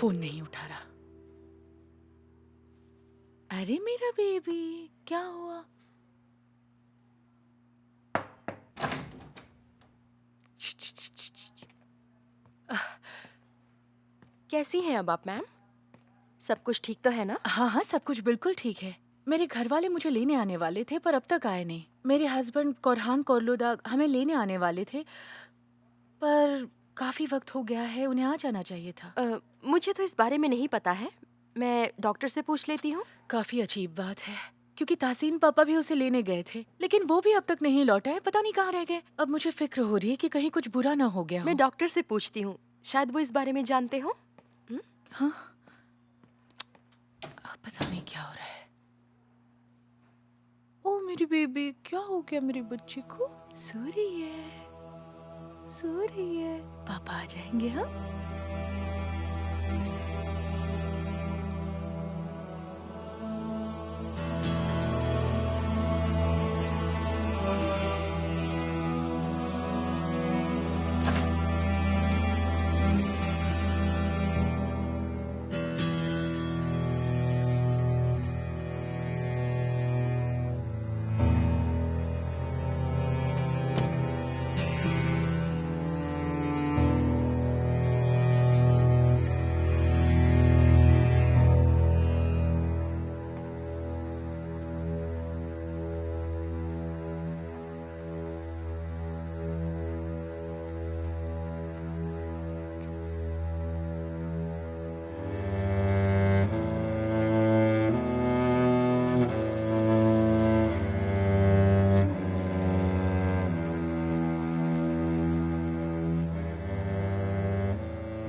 Phone नहीं उठा रहा। अरे मेरा बेबी, क्या हुआ? कैसी हैं अब आप मैम? सब कुछ ठीक तो है ना? हाँ हाँ, सब कुछ बिल्कुल ठीक है। मेरे घर वाले मुझे लेने आने वाले थे पर अब तक आए नहीं। मेरे हस्बैंड कोरहान कोरलुदा हमें लेने आने वाले थे पर काफी वक्त हो गया है, उन्हें आ जाना चाहिए था। मुझे तो इस बारे में नहीं पता है। मैं डॉक्टर से पूछ लेती हूँ। काफी अजीब बात है क्योंकि तासीन पापा भी उसे लेने गए थे लेकिन वो भी अब तक नहीं लौटा है, पता नहीं कहाँ रह गए। अब मुझे फिक्र हो रही है कि कहीं कुछ बुरा ना हो गया मैं हो। डॉक्टर से पूछती हूँ, शायद वो इस बारे में जानते हो। हाँ, पता नहीं क्या हो रहा है। ओ मेरी बेबी, क्या हो गया मेरे बच्चे को? सो रही है, सो रही है। पापा आ जाएंगे। हाँ,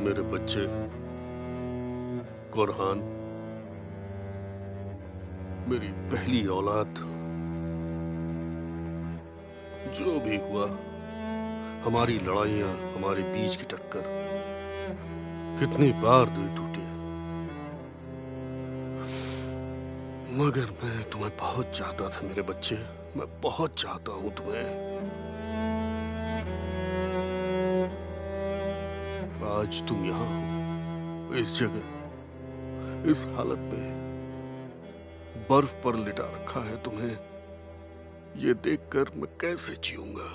मेरे बच्चे कोरहान, मेरी पहली औलाद। जो भी हुआ, हमारी लड़ाइयां, हमारे बीच की टक्कर, कितनी बार दिल टूटे, मगर मैं तुम्हें बहुत चाहता था मेरे बच्चे। मैं बहुत चाहता हूं तुम्हें। आज तुम यहां हो, इस जगह, इस हालत में, बर्फ पर लिटा रखा है तुम्हें। ये देखकर मैं कैसे जीऊंगा?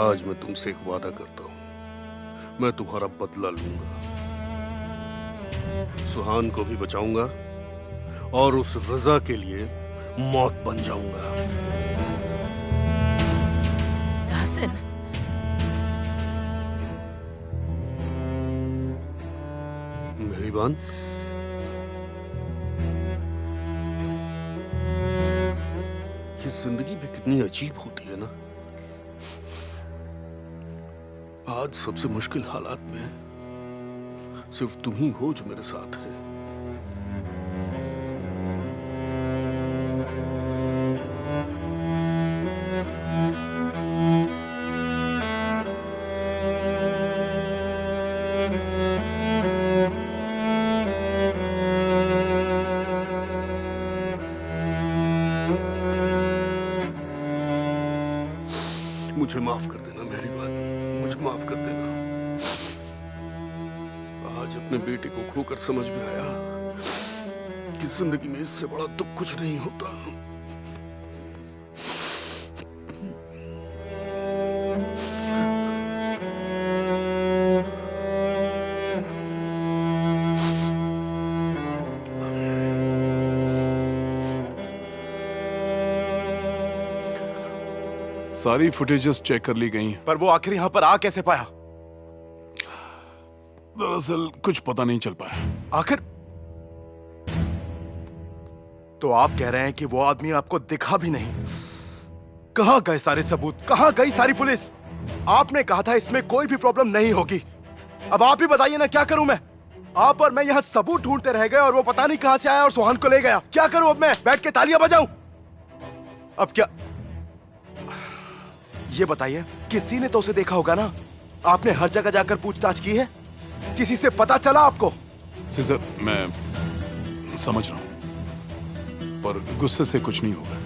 आज मैं तुमसे एक वादा करता हूं, मैं तुम्हारा बदला लूंगा। सुहान को भी बचाऊंगा और उस रजा के लिए मौत बन जाऊंगा। ताहसन, मेरी बान, ये जिंदगी भी कितनी अजीब होती है ना। आज सबसे मुश्किल हालात में सिर्फ तुम ही हो जो मेरे साथ है। मुझे माफ कर देना मेरी बात, मुझे माफ कर देना। आज अपने बेटे को खोकर समझ में आया कि जिंदगी में इससे बड़ा दुख कुछ नहीं होता। सारी फुटेजेस चेक कर ली गई, पर वो आखिर यहाँ पर आ कैसे पाया? दरअसल कुछ पता नहीं चल पाया। आखिर तो आप कह रहे हैं कि वो आदमी आपको दिखा भी नहीं? कहां गए सारे सबूत? कहां गई सारी पुलिस? आपने कहा था इसमें कोई भी प्रॉब्लम नहीं होगी। अब आप ही बताइए ना, क्या करूं मैं? आप और मैं यहाँ सबूत ढूंढते रह गए और वो पता नहीं कहां से आया और सुहान को ले गया। क्या करूं अब मैं? बैठ के तालियां बजाऊं? अब क्या? ये बताइए, किसी ने तो उसे देखा होगा ना? आपने हर जगह जाकर पूछताछ की है? किसी से पता चला आपको? सीजर, मैं समझ रहा हूं, पर गुस्से से कुछ नहीं होगा।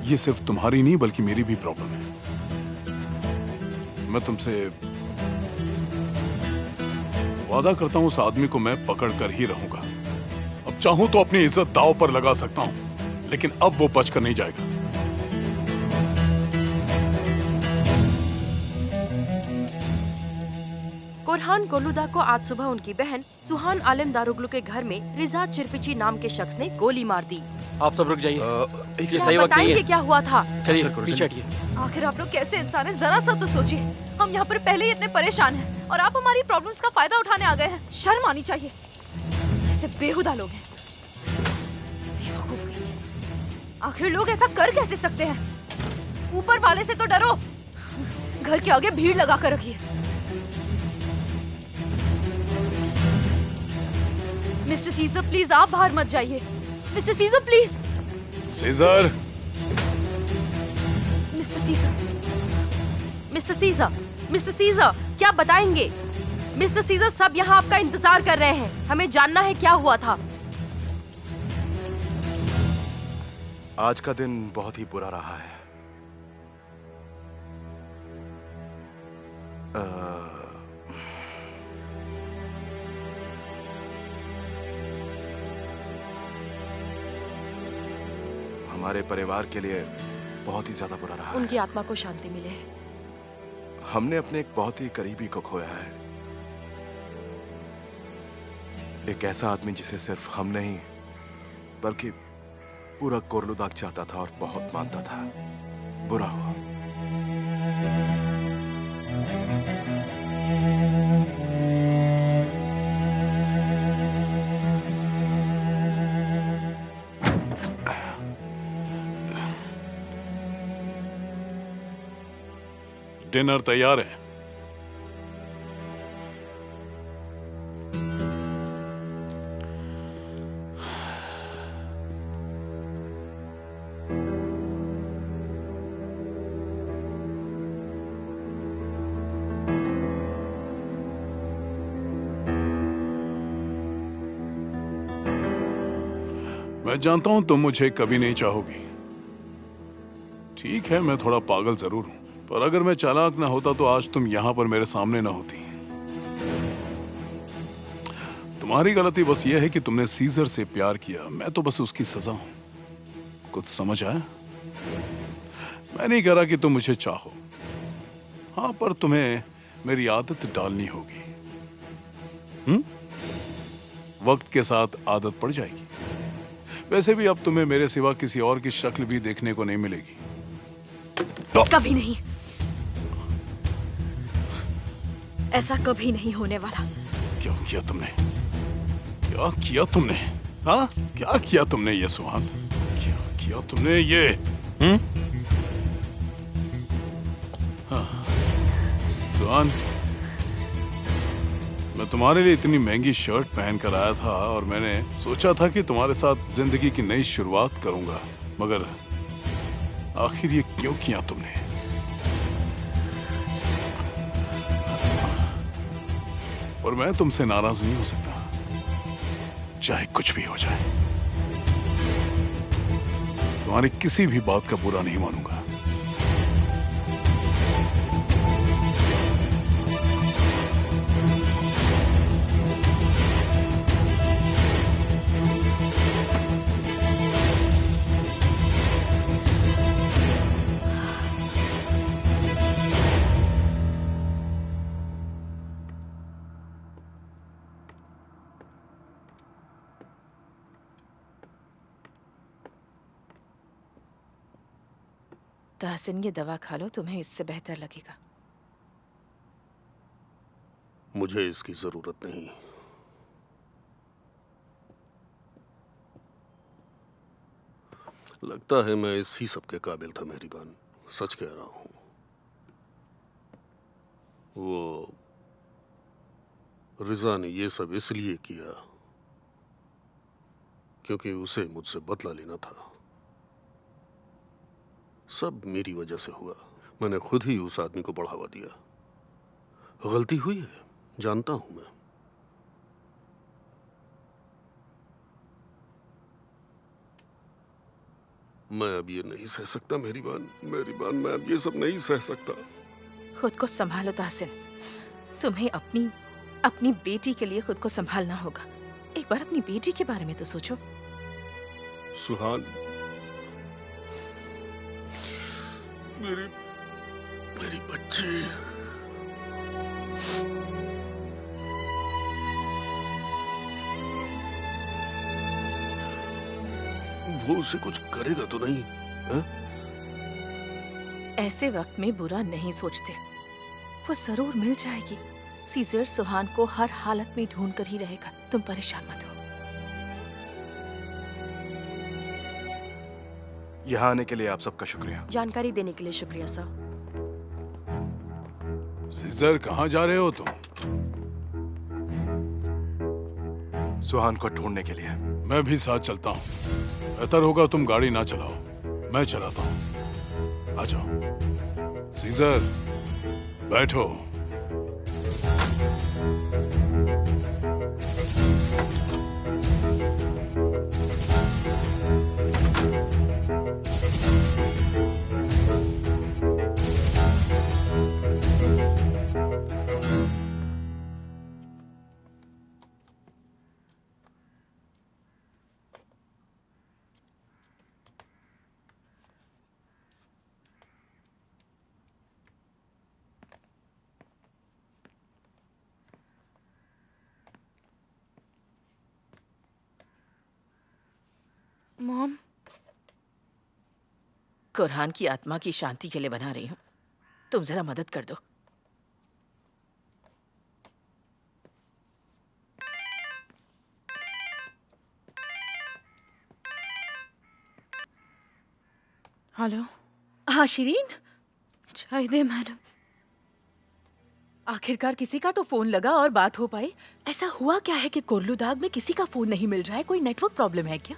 ये सिर्फ तुम्हारी नहीं बल्कि मेरी भी प्रॉब्लम है। मैं तुमसे वादा करता हूं, उस आदमी को मैं पकड़ कर ही रहूंगा। अब चाहूं तो अपनी इज्जत दांव पर लगा सकता हूं, लेकिन अब वो बचकर नहीं जाएगा। कोरहान कोलुदा को आज सुबह उनकी बहन सुहान आलम दारुगलू के घर में रिजा चिरपिची नाम के शख्स ने गोली मार दी। आप सब रुक जाइए, ये क्या सही वक्त नहीं बताएंगे है। क्या हुआ था? चलिए पीछे हटिए। आखिर आप लोग कैसे इंसान हैं, जरा सा तो सोचिए। हम यहाँ पर पहले ही इतने परेशान हैं और आप हमारी प्रॉब्लम्स का फायदा उठाने आ गए हैं। शर्म आनी चाहिए। कैसे बेहुदा लोग हैं, बेवकूफ कहीं के। आखिर लोग ऐसा कर कैसे सकते हैं? ऊपर वाले से तो डरो, घर के आगे भीड़ लगा कर रखिए। मिस्टर सीजर प्लीज, आप बाहर मत जाइए। Mister Caesar please. Caesar, mister Caesar, mister Caesar, mister Caesar, क्या बताएंगे? मिस्टर सीजर, सब यहाँ आपका इंतजार कर रहे हैं। हमें जानना है क्या हुआ था। आज का दिन बहुत ही बुरा रहा है। हमारे परिवार के लिए बहुत ही ज्यादा बुरा रहा है। उनकी आत्मा को शांति मिले। हमने अपने एक बहुत ही करीबी को खोया है। एक ऐसा आदमी जिसे सिर्फ हम नहीं बल्कि पूरा कोरलुदाग चाहता था और बहुत मानता था। बुरा हुआ। डिनर तैयार है। मैं जानता हूं तुम मुझे कभी नहीं चाहोगी। ठीक है, मैं थोड़ा पागल जरूर हूं, पर अगर मैं चालाक ना होता तो आज तुम यहां पर मेरे सामने ना होती। तुम्हारी गलती बस यह है कि तुमने सीजर से प्यार किया। मैं तो बस उसकी सजा हूं। कुछ समझ आया? मैं नहीं कह रहा कि तुम मुझे चाहो, हाँ, पर तुम्हें मेरी आदत डालनी होगी। वक्त के साथ आदत पड़ जाएगी। वैसे भी अब तुम्हें मेरे सिवा किसी और की शक्ल भी देखने को नहीं मिलेगी। कभी नहीं, ऐसा कभी नहीं होने वाला। क्या किया तुमने? क्या किया तुमने? हाँ, क्या किया तुमने ये सुहान? क्या किया तुमने ये? हाँ, सुहान, मैं तुम्हारे लिए इतनी महंगी शर्ट पहन कर आया था और मैंने सोचा था कि तुम्हारे साथ जिंदगी की नई शुरुआत करूंगा, मगर आखिर ये क्यों किया तुमने? और मैं तुमसे नाराज नहीं हो सकता, चाहे कुछ भी हो जाए। तुम्हारी किसी भी बात का बुरा नहीं मानूंगा। तहसीन, ये दवा खा लो, तुम्हें इससे बेहतर लगेगा। मुझे इसकी जरूरत नहीं। लगता है मैं इसी सब के काबिल था मेहरबान। सच कह रहा हूं। वो रिजा ने ये सब इसलिए किया क्योंकि उसे मुझसे बदला लेना था। सब मेरी वजह से हुआ। मैंने खुद ही उस आदमी को बढ़ावा दिया। गलती हुई है, जानता हूं मैं। मैं अब ये नहीं सह सकता मेहरबान। मैं अब ये सब नहीं सह सकता। खुद को संभालो ताहसिन। तुम्हें अपनी अपनी बेटी के लिए खुद को संभालना होगा। एक बार अपनी बेटी के बारे में तो सोचो। सुहान, मेरी मेरी बच्ची। वो उसे कुछ करेगा तो नहीं? हा? ऐसे वक्त में बुरा नहीं सोचते। वो जरूर मिल जाएगी। सीजर सुहान को हर हालत में ढूंढ कर ही रहेगा। तुम परेशान मत हो। यहाँ आने के लिए आप सबका शुक्रिया। जानकारी देने के लिए शुक्रिया सर। सीजर, कहाँ जा रहे हो तुम? सुहान को ढूंढने के लिए। मैं भी साथ चलता हूँ। बेहतर होगा तुम गाड़ी ना चलाओ, मैं चलाता हूँ। आ जाओ। सीजर, बैठो। मॉम, कुरहान की आत्मा की शांति के लिए बना रही हूँ। तुम जरा मदद कर दो। हेलो। हाँ शिरीन, चाहिए मैडम। आखिरकार किसी का तो फोन लगा और बात हो पाई। ऐसा हुआ क्या है कि कोर्लुदाग में किसी का फोन नहीं मिल रहा है? कोई नेटवर्क प्रॉब्लम है क्या?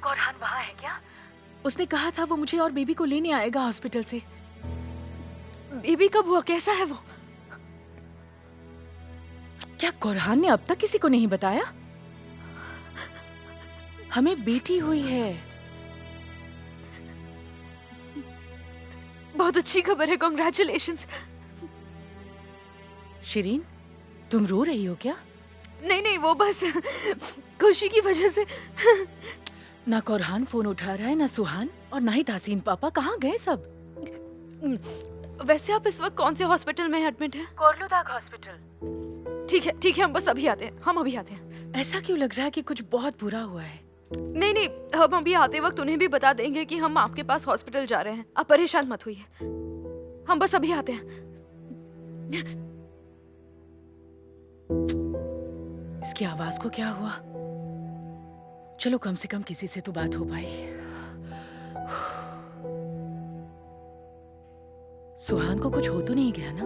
कोरहान वहाँ है क्या? उसने कहा था वो मुझे और बेबी को लेने आएगा हॉस्पिटल से। बेबी कब हुआ? कैसा है वो? क्या कोरहान ने अब तक किसी को नहीं बताया? हमें बेटी हुई है। बहुत अच्छी खबर है, कॉन्ग्रेचुलेशंस। शिरीन, तुम रो रही हो क्या? नहीं नहीं, वो बस खुशी की वजह से। ना कोरहान फोन उठा रहा है, ना सुहान, और ना ही तासीन पापा। कहाँ गए सब? वैसे आप इस वक्त कौन से हॉस्पिटल में एडमिट हैं? कोर्लुदाग हॉस्पिटल। ठीक है, हम बस अभी आते हैं। हम अभी आते हैं। ऐसा क्यों लग रहा है कि कुछ बहुत बुरा हुआ है? नहीं नहीं, हम अभी आते वक्त उन्हें भी बता देंगे कि हम आपके पास हॉस्पिटल जा रहे हैं। आप परेशान मत होइए, हम बस अभी आते हैं। इसकी आवाज को क्या हुआ? चलो कम से कम किसी से तो बात हो पाई। सुहान को कुछ हो तो नहीं गया ना?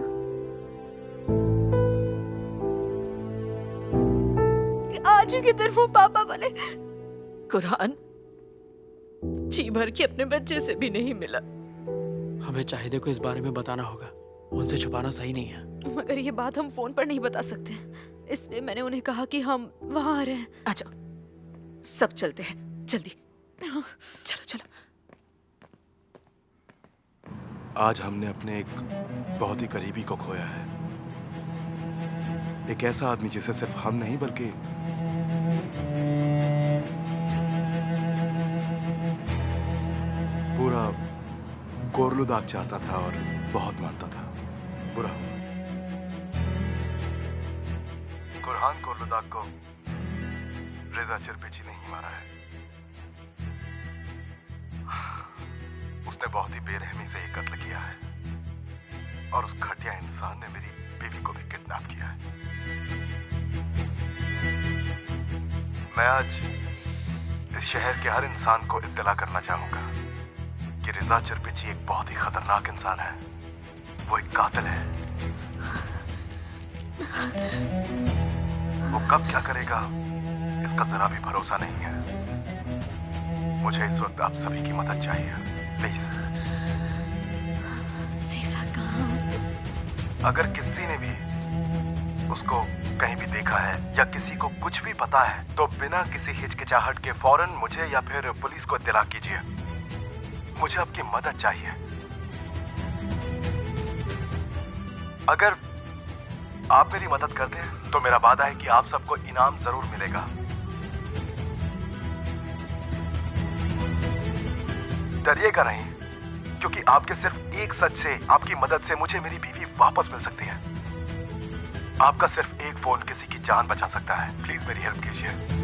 आज किधर वो पापा वाले? कुरहान जी भर के अपने बच्चे से भी नहीं मिला। हमें चाहिए को इस बारे में बताना होगा। उनसे छुपाना सही नहीं है। मगर ये बात हम फोन पर नहीं बता सकते, इसलिए मैंने उन्हें कहा कि हम वहाँ आ रहे हैं। अच्छा, सब चलते हैं जल्दी। चलो चलो। आज हमने अपने एक बहुत ही करीबी को खोया है। एक ऐसा आदमी जिसे सिर्फ हम नहीं बल्कि पूरा कोर्लुदाग चाहता था और बहुत मानता था। बुरा हुआ। कुरहान कोर्लुदाग को रेजा चिरपिची ने ही मारा है। उसने बहुत ही बेरहमी से ये कत्ल किया है और उस घटिया इंसान ने मेरी बीवी को भी किडनैप किया है। मैं आज इस शहर के हर इंसान को इत्तला करना चाहूंगा कि रेजा चिरपिची एक बहुत ही खतरनाक इंसान है। वो एक कातिल है। वो कब क्या करेगा इसका जरा भी भरोसा नहीं है। मुझे इस वक्त आप सभी की मदद चाहिए, प्लीज। सीसा कहाँ? अगर किसी ने भी उसको कहीं भी देखा है या किसी को कुछ भी पता है तो बिना किसी हिचकिचाहट के फौरन मुझे या फिर पुलिस को इत्तला कीजिए। मुझे आपकी मदद चाहिए। अगर आप मेरी मदद करते हैं तो मेरा वादा है कि आप सबको इनाम जरूर मिलेगा। डरिएगा नहीं, क्योंकि आपके सिर्फ एक सच से, आपकी मदद से मुझे मेरी बीवी वापस मिल सकती है। आपका सिर्फ एक फोन किसी की जान बचा सकता है। प्लीज मेरी हेल्प कीजिए।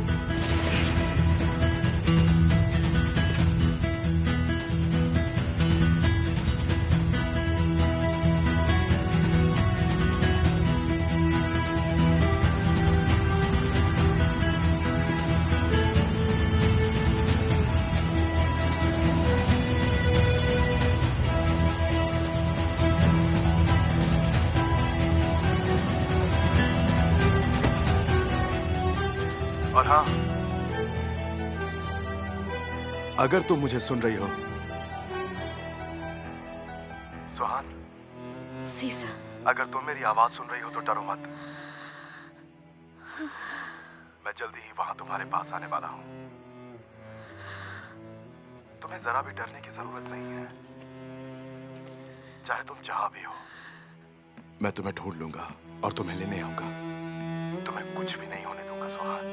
और हाँ, अगर तुम मुझे सुन रही हो, सुहान, सीसा, अगर तुम मेरी आवाज सुन रही हो तो डरो मत। मैं जल्दी ही वहां तुम्हारे पास आने वाला हूं। तुम्हें जरा भी डरने की जरूरत नहीं है। चाहे तुम जहां भी हो, मैं तुम्हें ढूंढ लूंगा और तुम्हें लेने आऊंगा। तुम्हें कुछ भी नहीं होने दूंगा सुहान।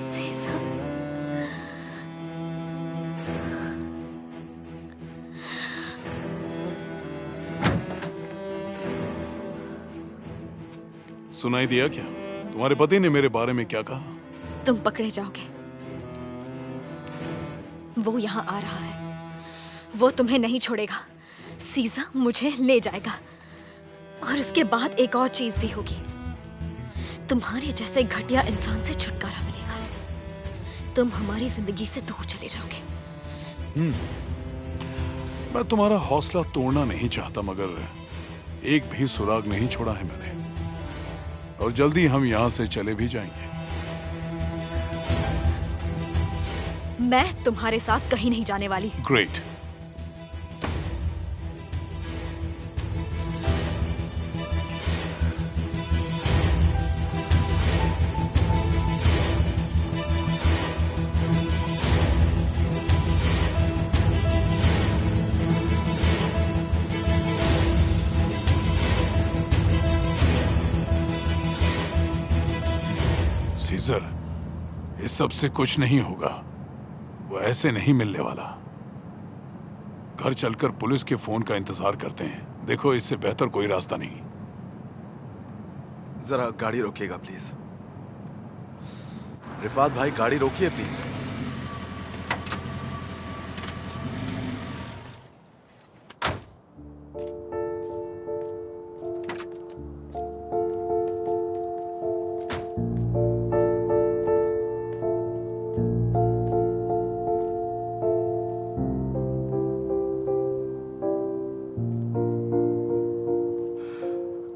सीसा, सुनाई दिया क्या? तुम्हारे पति ने मेरे बारे में क्या कहा? तुम पकड़े जाओगे। वो यहाँ आ रहा है। वो तुम्हें नहीं छोड़ेगा। सीसा मुझे ले जाएगा। और उसके बाद एक और चीज भी होगी। तुम्हारे जैसे घटिया इंसान से छुटकारा मिलेगा। तुम हमारी जिंदगी से दूर चले जाओगे। मैं तुम्हारा हौसला तोड़ना नहीं चाहता, मगर एक भी सुराग नहीं छोड़ा है मैंने, और जल्दी हम यहां से चले भी जाएंगे। मैं तुम्हारे साथ कहीं नहीं जाने वाली। ग्रेट। सीजर, इस सब से कुछ नहीं होगा। वो ऐसे नहीं मिलने वाला। घर चलकर पुलिस के फोन का इंतजार करते हैं। देखो, इससे बेहतर कोई रास्ता नहीं। जरा गाड़ी रोकिएगा प्लीज। रिफात भाई, गाड़ी रोकिए प्लीज।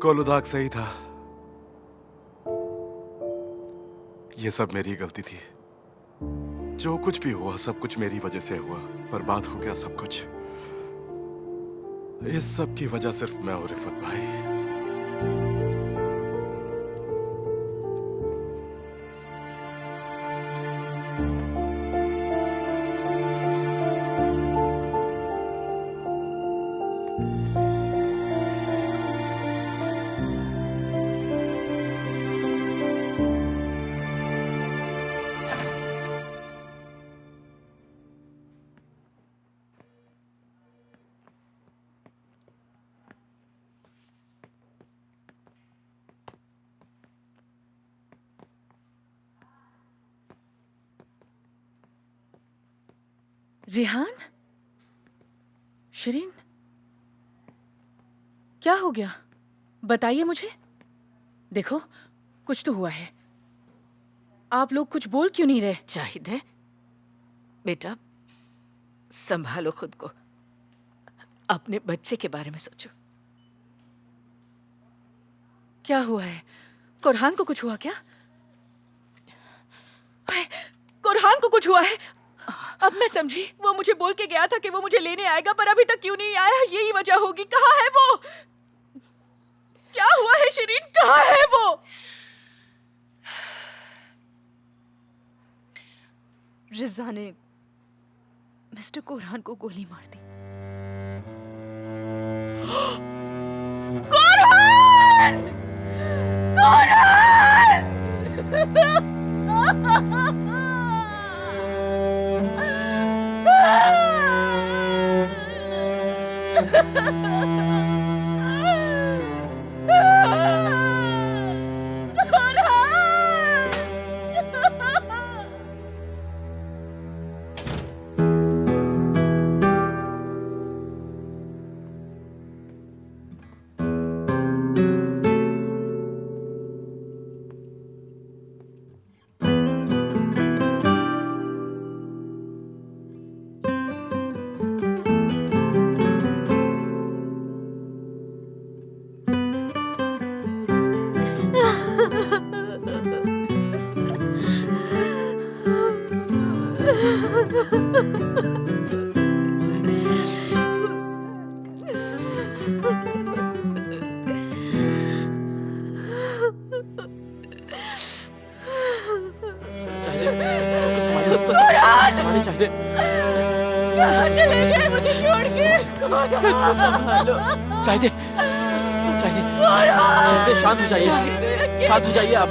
कोलुदाग सही था। ये सब मेरी गलती थी। जो कुछ भी हुआ सब कुछ मेरी वजह से हुआ। बर्बाद हो गया सब कुछ। इस सब की वजह सिर्फ मैं और रिफत भाई। रिहान, शिरीन, क्या हो गया? बताइए मुझे। देखो, कुछ तो हुआ है। आप लोग कुछ बोल क्यों नहीं रहे? जाहिद है बेटा, संभालो खुद को। अपने बच्चे के बारे में सोचो। क्या हुआ है? कुरहान को कुछ हुआ क्या? कुरहान को कुछ हुआ है? अब मैं समझी। वो मुझे बोल के गया था कि वो मुझे लेने आएगा, पर अभी तक क्यों नहीं आया? यही वजह होगी। कहाँ है वो? क्या हुआ है शिरीन? कहाँ है वो? रिजा ने मिस्टर कोरहान को गोली मार दी। कोरहान! कोरहान! चाहिए कहाँ चले गए मुझे छोड़ के? संभालो। चाहिए चाहिए शांत हो जाइए, शांत हो जाइए आप।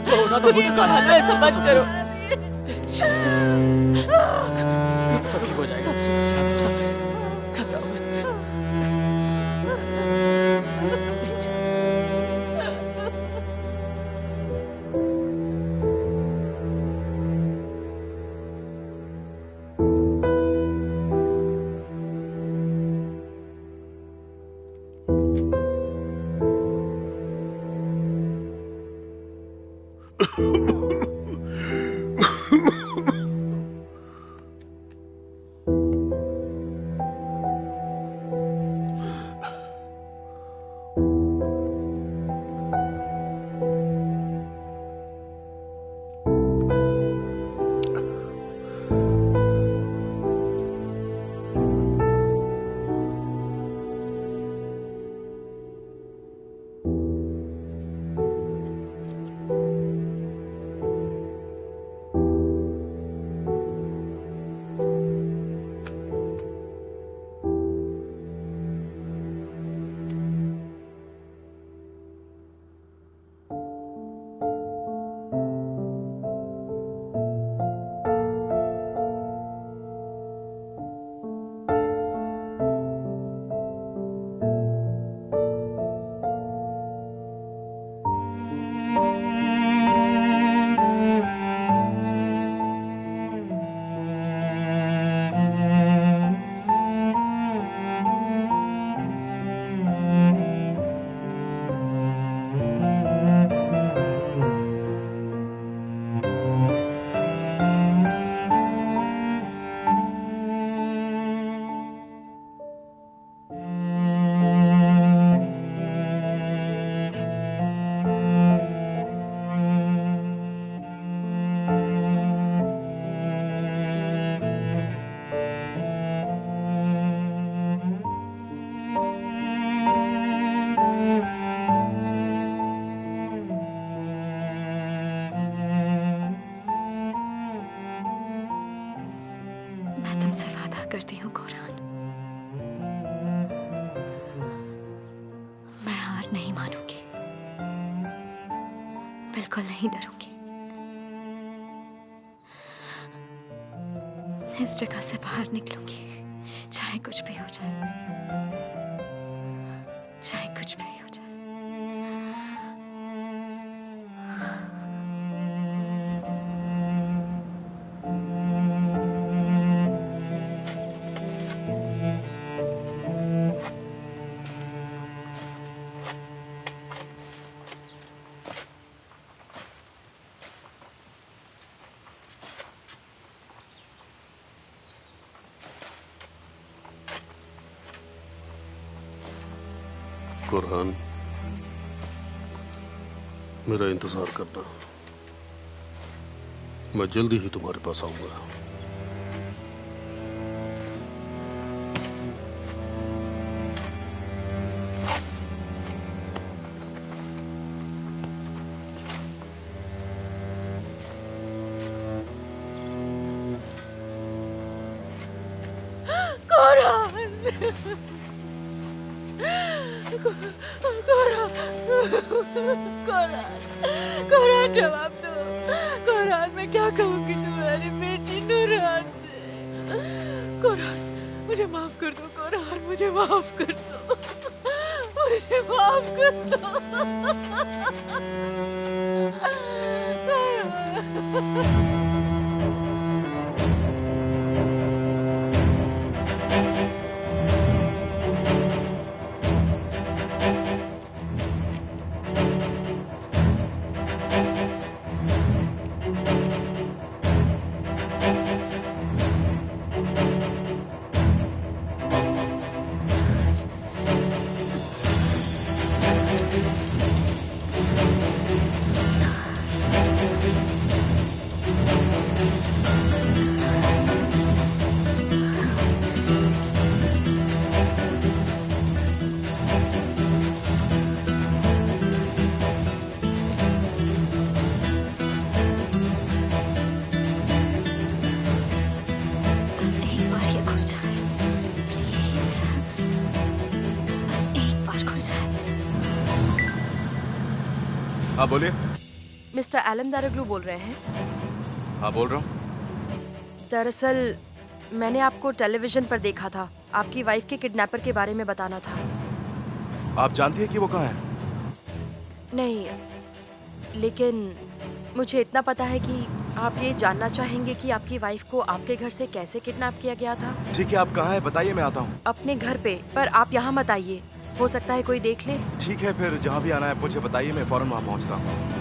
रोना तो हो चुका है, ऐसा मत करो। सब ठीक हो जाएगा। घबराओ मत। करती हूँ कोरहान, मैं हार नहीं मानूंगी, बिल्कुल नहीं डरूंगी। इस जगह से बाहर निकलूंगी, चाहे कुछ भी हो जाए, चाहे कुछ भी हो जाए। कोरहान, मेरा इंतजार करना, मैं जल्दी ही तुम्हारे पास आऊंगा। कोरहान जवाब दो। कोरहान मैं क्या कहूँगी तुम्हारी बेटी नूरान से? कोरहान मुझे माफ कर दो। कोरहान मुझे माफ कर दो। मुझे माफ कर दो। कोरहान। बस एक बार ये खुल जाए प्लीज, बस एक बार खुल जाए। हाँ बोलिए। मिस्टर एलन दारगलू बोल रहे हैं? हाँ बोल रहा हूँ। दरअसल मैंने आपको टेलीविजन पर देखा था। आपकी वाइफ के किडनैपर के बारे में बताना था। आप जानती है कि वो कहाँ है? नहीं, लेकिन मुझे इतना पता है कि आप ये जानना चाहेंगे कि आपकी वाइफ को आपके घर से कैसे किडनैप किया गया था। ठीक है, आप कहाँ है बताइए, मैं आता हूँ। अपने घर पे, पर आप यहाँ मत आइए, हो सकता है कोई देख ले। ठीक है, फिर जहाँ भी आना है मुझे बताइए, मैं फौरन वहाँ पहुँचता हूँ।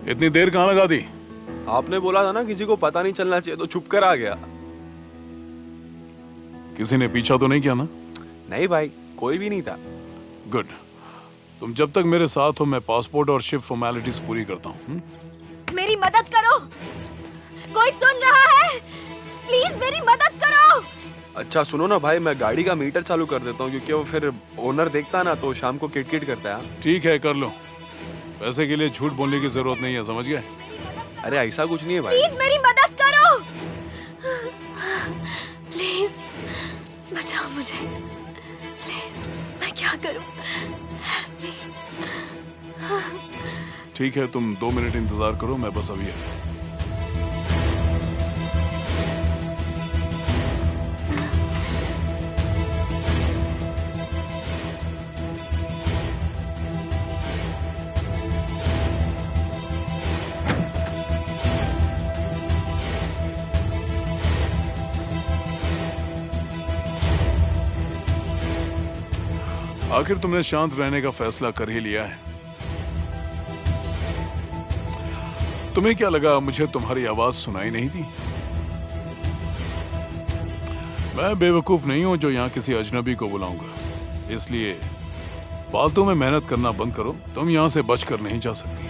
इतनी देर कहाँ लगा दी? आपने बोला था ना किसी को पता नहीं चलना चाहिए, तो छुप कर आ गया। किसी ने पीछा तो नहीं किया ना? नहीं भाई, कोई भी नहीं था। गुड। तुम जब तक मेरे साथ हो मैं पासपोर्ट और शिप फॉर्मेलिटीज पूरी करता हूँ। मेरी मदद करो, कोई सुन रहा है? प्लीज मेरी मदद करो। अच्छा सुनो ना भाई, मैं गाड़ी का मीटर चालू कर देता हूँ, क्योंकि वो फिर ओनर देखता ना तो शाम को किटकिट करता है। ठीक है, कर लो। पैसे के लिए झूठ बोलने की जरूरत नहीं है, समझ गए? अरे ऐसा कुछ नहीं है भाई। प्लीज मेरी मदद करो, प्लीज बचाओ मुझे, प्लीज। मैं क्या करूं? Help me. ठीक है, तुम 2 मिनट इंतजार करो, मैं बस अभी आया। आखिर तुमने शांत रहने का फैसला कर ही लिया है। तुम्हें क्या लगा मुझे तुम्हारी आवाज सुनाई नहीं दी? मैं बेवकूफ नहीं हूं जो यहां किसी अजनबी को बुलाऊंगा। इसलिए फालतू में मेहनत करना बंद करो। तुम यहां से बचकर नहीं जा सकती।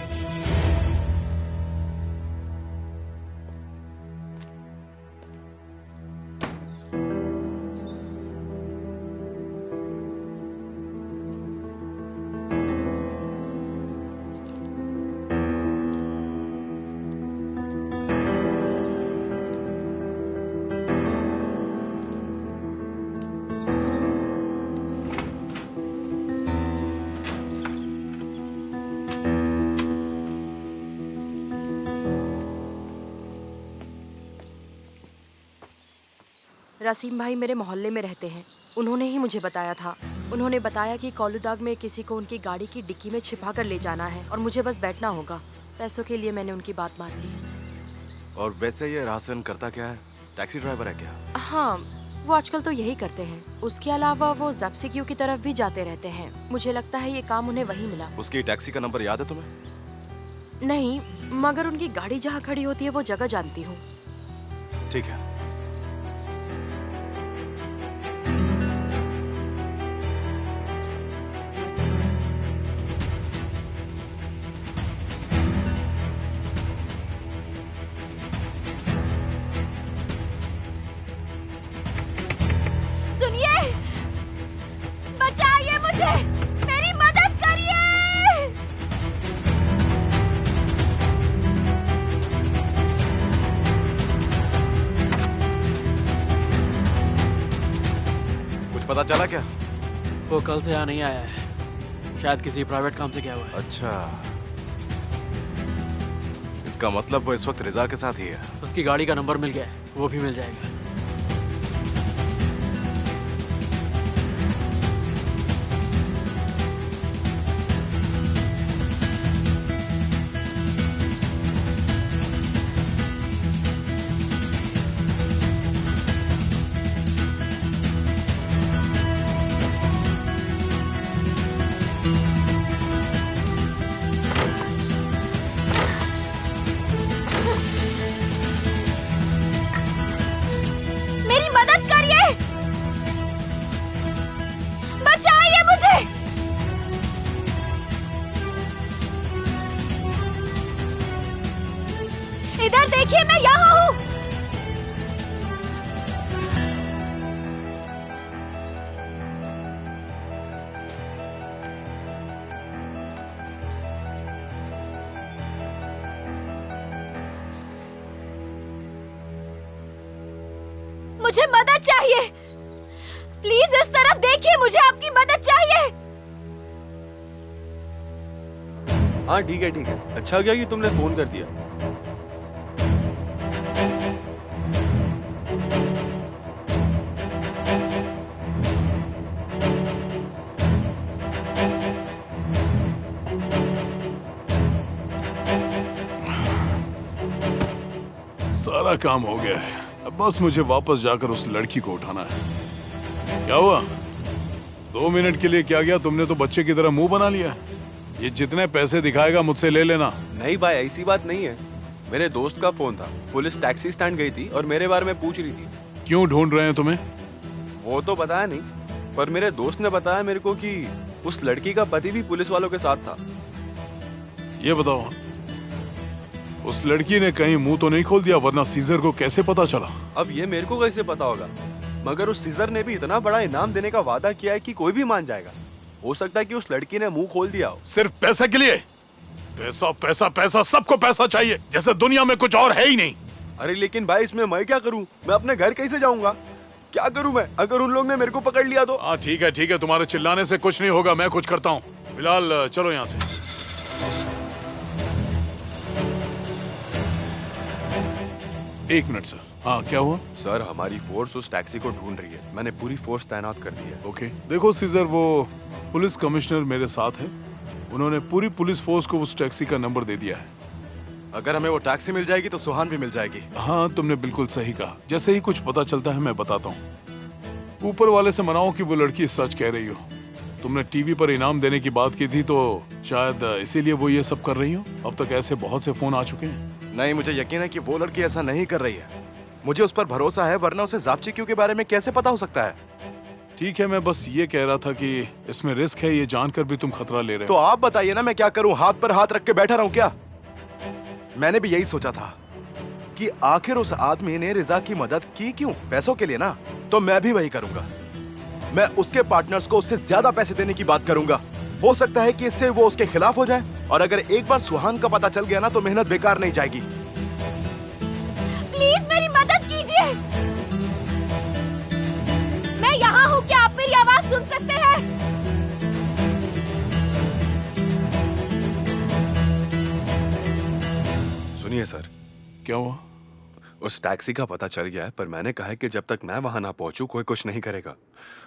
रसीम भाई मेरे मोहल्ले में रहते हैं। उन्होंने ही मुझे बताया था। उन्होंने बताया कि कोलुदाग में किसी को उनकी गाड़ी की डिक्की में छिपा कर ले जाना है और मुझे बस बैठना होगा। पैसों के लिए मैंने उनकी बात मान ली। और वैसे ये रासन करता क्या है? टैक्सी ड्राइवर है क्या? हाँ, वो आजकल तो यही करते हैं। उसके अलावा वो ज़ब्सिक्यू की तरफ भी जाते रहते हैं। मुझे लगता है ये काम उन्हें वहीं मिला। उसकी टैक्सी का नंबर याद है तुम्हें? नहीं, मगर उनकी गाड़ी जहाँ खड़ी होती है वो जगह जानती हूँ। ठीक है। सुनिए, बचाइए मुझे, मेरी मदद करिए। कुछ पता चला क्या? वो कल से यहाँ नहीं आया है, शायद किसी प्राइवेट काम से गया हुआ है। अच्छा, इसका मतलब वो इस वक्त रिजा के साथ ही है। उसकी गाड़ी का नंबर मिल गया है, वो भी मिल जाएगा। मेरी मदद करिए, बचाइए मुझे। इधर देखिए, मैं यहाँ हूँ। मुझे मदद चाहिए, प्लीज इस तरफ देखिए, मुझे आपकी मदद चाहिए। हाँ ठीक है ठीक है, अच्छा गया कि तुमने फोन कर दिया। सारा काम हो गया है, अब बस मुझे वापस जाकर उस लड़की को उठाना है। क्या हुआ? 2 मिनट के लिए क्या गया? तुमने तो बच्चे की तरह मुंह बना लिया। ये जितने पैसे दिखाएगा मुझसे ले लेना। नहीं भाई, ऐसी बात नहीं है। मेरे दोस्त का फोन था, पुलिस टैक्सी स्टैंड गई थी और मेरे बारे में पूछ रही थी। क्यों ढूंढ रहे हैं तुम्हें? वो तो बताया नहीं, पर मेरे दोस्त ने बताया मेरे को कि उस लड़की का पति भी पुलिस वालों के साथ था। ये बताओ, उस लड़की ने कहीं मुंह तो नहीं खोल दिया? वरना सीजर को कैसे पता चला? अब ये मेरे को कैसे पता होगा, मगर उस सीजर ने भी इतना बड़ा इनाम देने का वादा किया है कि कोई भी मान जाएगा। हो सकता है कि उस लड़की ने मुंह खोल दिया हो। सिर्फ पैसे के लिए? पैसा पैसा पैसा, सबको पैसा चाहिए, जैसे दुनिया में कुछ और है ही नहीं। अरे लेकिन भाई, इसमें मैं क्या करूं? मैं अपने घर कैसे जाऊंगा? क्या करूं मैं अगर उन लोग ने मेरे को पकड़ लिया तो? हाँ ठीक है, तुम्हारे चिल्लाने से कुछ नहीं होगा, मैं कुछ करता हूँ। फिलहाल चलो यहाँ से। एक मिनट सर। हाँ क्या हुआ? सर, हमारी फोर्स उस टैक्सी को ढूंढ रही है। मैंने पूरी फोर्स तैनात कर दी है। ओके, देखो सीजर, वो पुलिस कमिश्नर मेरे साथ है। उन्होंने पूरी पुलिस फोर्स को उस टैक्सी का नंबर दे दिया है। अगर हमें वो टैक्सी मिल जाएगी तो सुहान भी मिल जाएगी। हाँ, तुमने बिल्कुल सही कहा। जैसे ही कुछ पता चलता है मैं बताता हूँ। ऊपर वाले से मनाओ कि वो लड़की सच कह रही हो। तुमने टीवी पर इनाम देने की बात की थी, तो शायद इसीलिए वो ये सब कर रही हो। अब तक ऐसे बहुत से फोन आ चुके हैं। नहीं, मुझे यकीन है कि वो लड़की ऐसा नहीं कर रही है। मुझे उस पर भरोसा है, वरना उसे जापचिकियों के बारे में कैसे पता हो सकता है? ठीक है, मैं बस ये कह रहा था कि इसमें रिस्क है, ये जानकर भी तुम खतरा ले रहे तो हो। आप बताइए ना, मैं क्या करूं? हाथ पर हाथ रख के बैठा रहूं क्या? मैंने भी यही सोचा था कि आखिर उस आदमी ने रिजा की मदद की क्यों? पैसों के लिए ना? तो मैं भी वही करूंगा। मैं उसके पार्टनर्स को उससे ज्यादा पैसे देने की बात करूंगा। हो सकता है कि इससे वो उसके खिलाफ हो जाए, और अगर एक बार सुहान का पता चल गया ना, तो मेहनत बेकार नहीं जाएगी। प्लीज मेरी मदद कीजिए, मैं यहाँ हूँ। क्या आप मेरी आवाज सुन सकते हैं? सुनिए सर। क्या हुआ? उस टैक्सी का पता चल गया है, पर मैंने कहा है कि जब तक मैं वहां ना पहुंचूं कोई कुछ नहीं करेगा।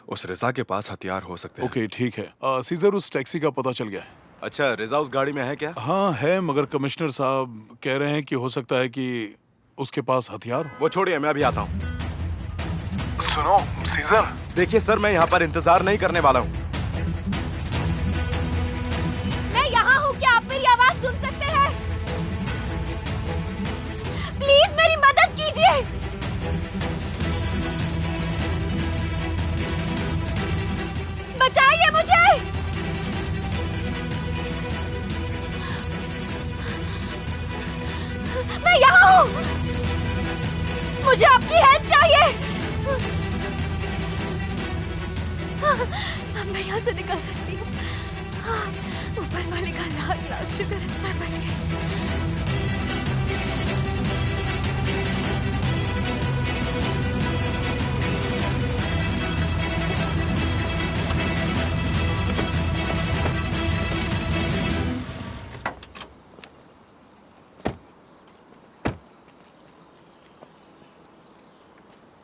उस रिजा के पास हथियार हो सकते हैं। ओके ठीक है। सीजर, उस टैक्सी का पता चल गया है। अच्छा, रिजा उस गाड़ी में है क्या? हाँ है, मगर कमिश्नर साहब कह रहे हैं कि हो सकता है कि उसके पास हथियार हो। वो छोड़िए, मैं अभी आता हूँ। सुनो सीजर। देखिए सर, मैं यहाँ पर इंतजार नहीं करने वाला हूँ। मैं यहाँ हूँ। क्या आप मेरी आवाज सुन सकते हैं? बचाइए मुझे। मैं यहाँ हूँ, मुझे आपकी हेल्प चाहिए। अब मैं यहाँ से निकल सकती हूँ। ऊपर वाले का लाख लाख शुक्र है, मैं बच गई।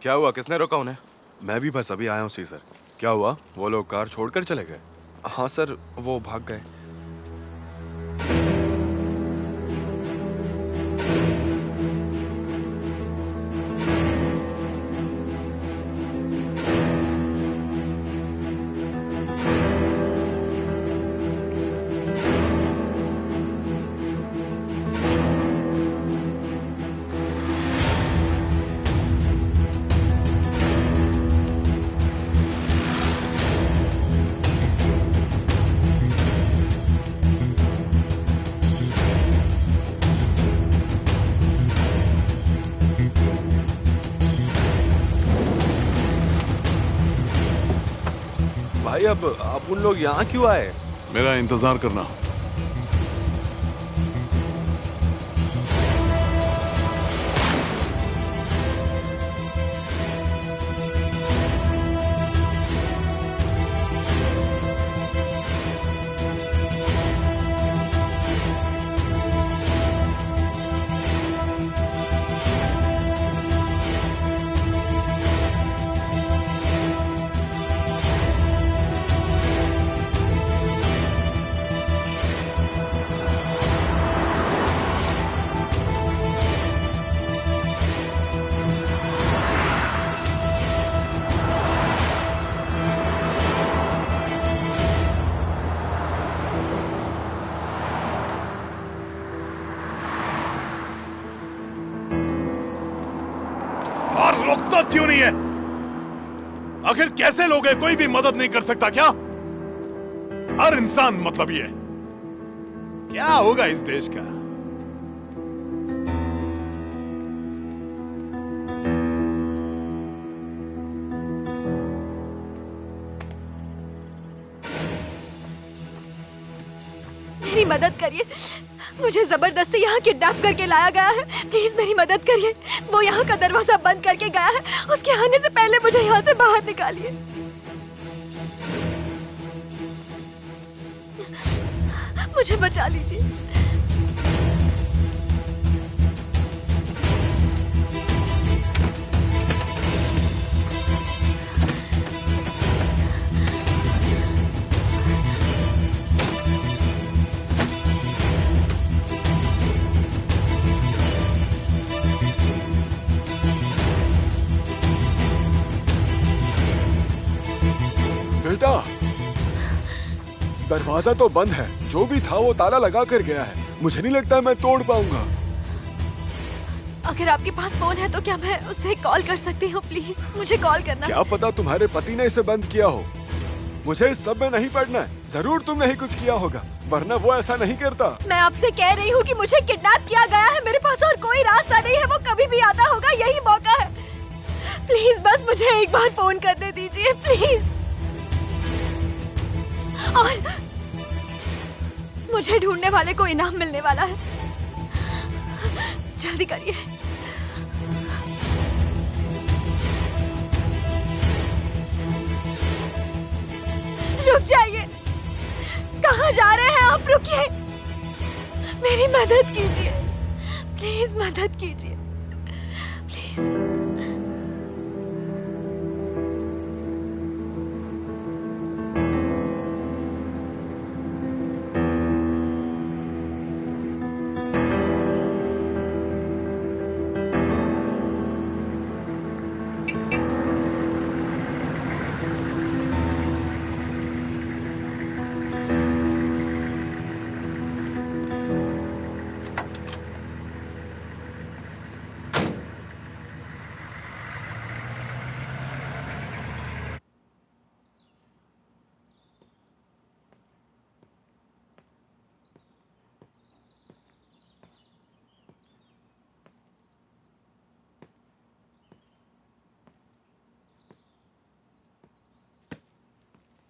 क्या हुआ? किसने रोका उन्हें? मैं भी बस अभी आया हूँ सीजर। क्या हुआ? वो लोग कार छोड़कर चले गए? हाँ सर, वो भाग गए। भाई अब आप उन लोग यहाँ क्यों आए? मेरा इंतजार करना। और रोकता क्यों नहीं है? आखिर कैसे लोग हैं? कोई भी मदद नहीं कर सकता क्या? हर इंसान मतलब ये क्या होगा इस देश का? मेरी मदद करिए, मुझे जबरदस्ती यहाँ किडनैप करके लाया गया है। प्लीज मेरी मदद करिए। वो यहाँ का दरवाजा बंद करके गया है, उसके आने से पहले मुझे यहाँ से बाहर निकालिए। मुझे बचा लीजिए। बेटा, दरवाजा तो बंद है। जो भी था वो ताला लगा कर गया है। मुझे नहीं लगता मैं तोड़ पाऊंगा। अगर आपके पास फोन है तो क्या मैं उसे कॉल कर सकती हूँ? प्लीज मुझे कॉल करना। क्या पता तुम्हारे पति ने इसे बंद किया हो। मुझे इस सब में नहीं पड़ना है। जरूर तुमने ही कुछ किया होगा, वरना वो ऐसा नहीं करता। मैं आपसे कह रही हूँ कि मुझे किडनैप किया गया है। मेरे पास और कोई रास्ता नहीं है। वो कभी भी आता होगा, यही मौका है। प्लीज बस मुझे एक बार फोन करने दीजिए, प्लीज। और मुझे ढूंढने वाले को इनाम मिलने वाला है। जल्दी करिए। रुक जाइए। कहाँ जा रहे हैं आप? रुकिए, मेरी मदद कीजिए, प्लीज मदद कीजिए, प्लीज।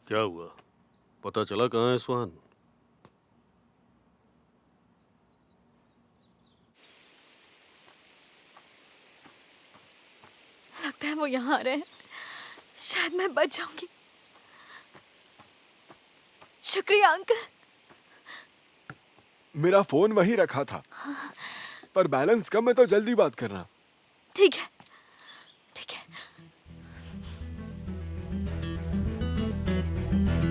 क्या हुआ? पता चला कहाँ है सुहान? लगता है वो यहाँ आ रहे हैं। शायद मैं बच जाऊंगी। शुक्रिया अंकल। मेरा फोन वहीं रखा था, पर बैलेंस कम है तो जल्दी बात करना। ठीक है।